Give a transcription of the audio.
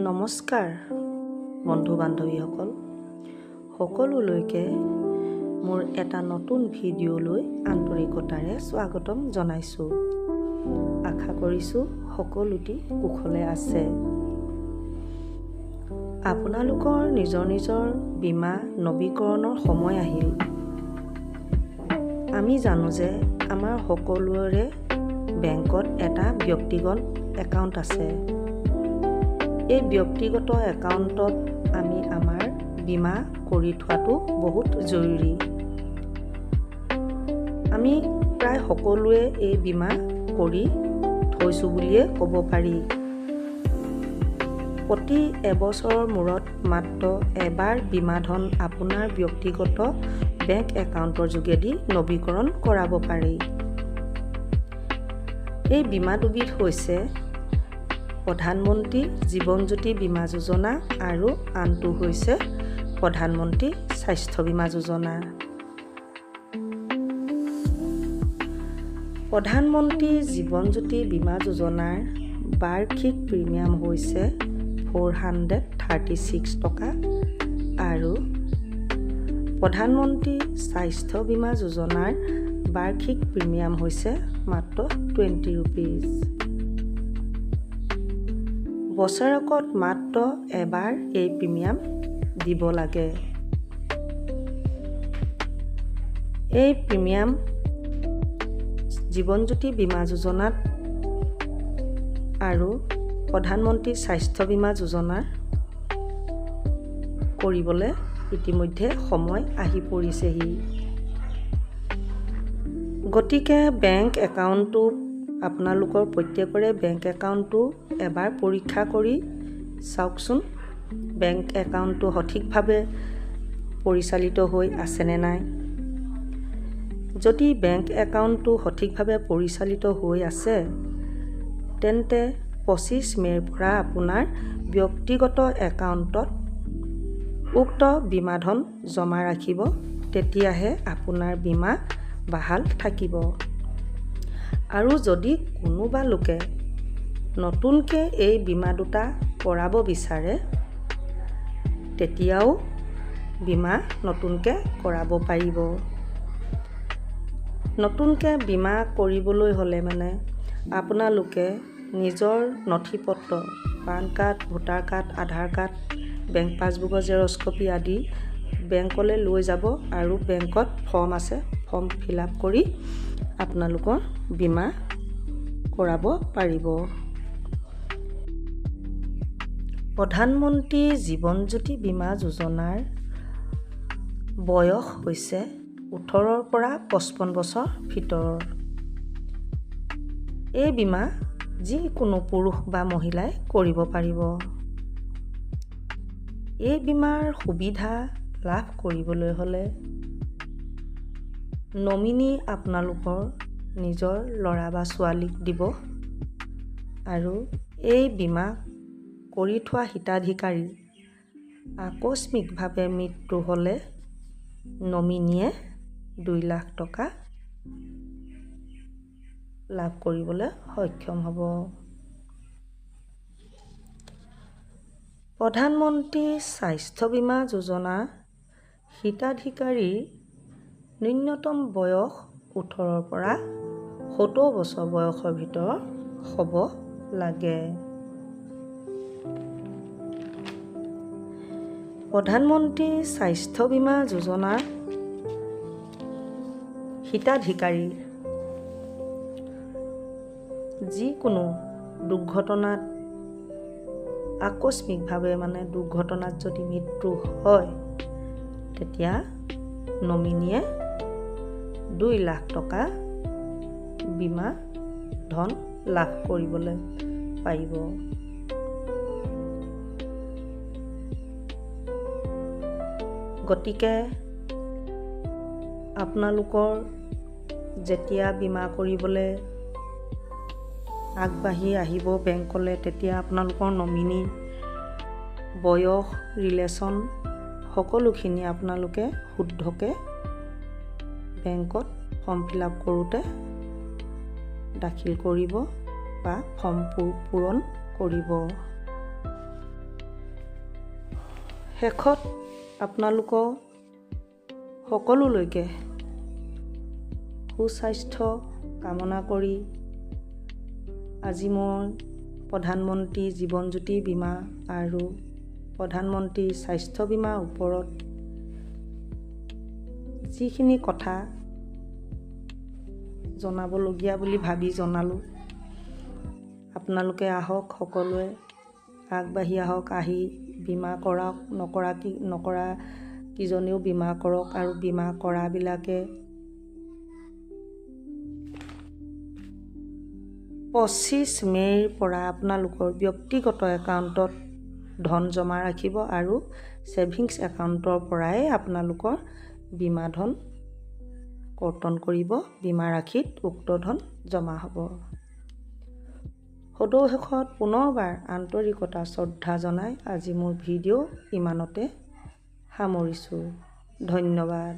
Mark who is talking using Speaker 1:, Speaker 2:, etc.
Speaker 1: নমস্কাৰ বন্ধু বান্ধৱীসকল, সকলোলৈকে মোৰ এটা নতুন ভিডিঅ'লৈ আন্তৰিকতাৰে স্বাগতম জনাইছোঁ। আশা কৰিছোঁ সকলোটি কুশলে আছে। আপোনালোকৰ নিজৰ নিজৰ বীমা নৱীকৰণৰ সময় আহিল। আমি জানো যে আমাৰ সকলোৰে বেংকত এটা ব্যক্তিগত একাউণ্ট আছে। এই ব্যক্তিগত একাউণ্টত আমি আমাৰ বীমা কৰি থোৱাটো বহুত জৰুৰী। আমি প্ৰায় সকলোৱে এই বীমা কৰি থৈছোঁ বুলিয়ে ক'ব পাৰি। প্ৰতি এবছৰৰ মূৰত মাত্ৰ এবাৰ বীমা ধন আপোনাৰ ব্যক্তিগত বেংক একাউণ্টৰ যোগেদি নৱীকৰণ কৰাব পাৰি। এই বীমা দুবিধ হৈছে প্ৰধানমন্ত্ৰী জীৱন জ্যোতি বীমা যোজনা আৰু আনটো হৈছে প্ৰধানমন্ত্ৰী স্বাস্থ্য বীমা যোজনা। প্ৰধানমন্ত্ৰী জীৱন জ্যোতি বীমা যোজনাৰ বাৰ্ষিক প্ৰিমিয়াম হৈছে 436 টকা আৰু প্ৰধানমন্ত্ৰী স্বাস্থ্য বীমা যোজনাৰ বাৰ্ষিক প্ৰিমিয়াম হৈছে মাত্ৰ 20 ৰুপিজ। বছৰেকত মাত্ৰ এবাৰ এই প্ৰিমিয়াম দিব লাগে। এই প্ৰিমিয়াম জীৱন জ্যোতি বীমা যোজনাত আৰু প্ৰধানমন্ত্ৰী স্বাস্থ্য বীমা যোজনাৰ কৰিবলৈ ইতিমধ্যে সময় আহি পৰিছেহি। গতিকে বেংক একাউণ্টটো আপোনালোকৰ প্ৰত্যেকৰে বেংক একাউণ্টটো এবাৰ পৰীক্ষা কৰি চাওকচোন, বেংক একাউণ্টটো সঠিকভাৱে পৰিচালিত হৈ আছেনে নাই। যদি বেংক একাউণ্টটো সঠিকভাৱে পৰিচালিত হৈ আছে, তেন্তে 25 মে'ৰ পৰা আপোনাৰ ব্যক্তিগত একাউণ্টত উক্ত বীমা ধন জমা ৰাখিব। তেতিয়াহে আপোনাৰ বীমা বাহাল থাকিব। আৰু যদি কোনোবা লোকে নতুনকৈ এই বীমা দুটা কৰাব বিচাৰে, তেতিয়াও বীমা নতুনকৈ কৰাব পাৰিব। নতুনকৈ বীমা কৰিবলৈ হ'লে আপোনালোকে নিজৰ নথি পত্ৰ, পান কাৰ্ড, ভোটাৰ কাৰ্ড, আধাৰ কাৰ্ড, বেংক পাছবুকৰ জেৰক্স কপি আদি বেংকলৈ লৈ যাব আৰু বেংকত ফৰ্ম আছে, ফৰ্ম ফিল আপ কৰি আপোনালোকৰ বীমা কৰাব পাৰিব। প্ৰধানমন্ত্ৰী জীৱন জ্যোতি বীমা যোজনাৰ বয়স হৈছে 18ৰ পৰা 55 বছৰ ভিতৰৰ। এই বীমা যিকোনো পুৰুষ বা মহিলাই কৰিব পাৰিব। এই বীমাৰ সুবিধা লাভ কৰিবলৈ হ'লে নমিনী আপোনালোকৰ নিজৰ ল'ৰা বা ছোৱালীক দিব আৰু এই বীমা কৰি থোৱা হিতাধিকাৰী আকস্মিকভাৱে মৃত্যু হ'লে নমিনীয়ে 2 লাখ টকা লাভ কৰিবলৈ সক্ষম হ'ব। প্ৰধানমন্ত্ৰী স্বাস্থ্য বীমা যোজনা হিতাধিকাৰীৰ ন্যূনতম বয়স 18ৰ পৰা 70 বছৰ বয়সৰ ভিতৰত হ'ব লাগে। প্ৰধানমন্ত্ৰী স্বাস্থ্য বীমা যোজনাৰ হিতাধিকাৰী যিকোনো দুৰ্ঘটনাত আকস্মিকভাৱে দুৰ্ঘটনাত যদি মৃত্যু হয়, তেতিয়া নমিনীয়ে 2 লাখ টকা বীমা ধন লাভ কৰিবলৈ পাৰিব। গতিকে আপোনালোকৰ যেতিয়া বীমা কৰিবলৈ আগবাঢ়ি আহিব বেংকলৈ, তেতিয়া আপোনালোকৰ নমিনী, বয়স, ৰিলেশ্যন সকলোখিনি আপোনালোকে শুদ্ধকৈ বেংকত ফৰ্ম ফিল আপ কৰোঁতে দাখিল কৰিব বা ফৰ্ম পূৰণ কৰিব। শেষত আপোনালোকক সকলোলৈকে সুস্বাস্থ্য কামনা কৰি আজি মই প্ৰধানমন্ত্ৰী জীৱন জ্যোতি বীমা আৰু প্ৰধানমন্ত্ৰী স্বাস্থ্য বীমাৰ ওপৰত যিখিনি কথা জনাবলগীয়া বুলি ভাবি জনালোঁ। আপোনালোকে আহক, সকলোৱে আগবাঢ়ি আহক, আহি বীমা কৰক, নকৰা কিজনেও বীমা কৰক আৰু বীমা কৰাবিলাকে 25 মে'ৰ পৰা আপোনালোকৰ ব্যক্তিগত একাউণ্টত ধন জমা ৰাখিব আৰু ছেভিংছ একাউণ্টৰ পৰাই আপোনালোকৰ বীমা ধন কৰ্তন কৰিব। বীমা ৰাশিত উক্ত ধন জমা হ'ব। সদৌ শেষত পুনৰবাৰ আন্তৰিকতা শ্ৰদ্ধা জনাই আজি মোৰ ভিডিঅ' ইমানতে সামৰিছোঁ। ধন্যবাদ।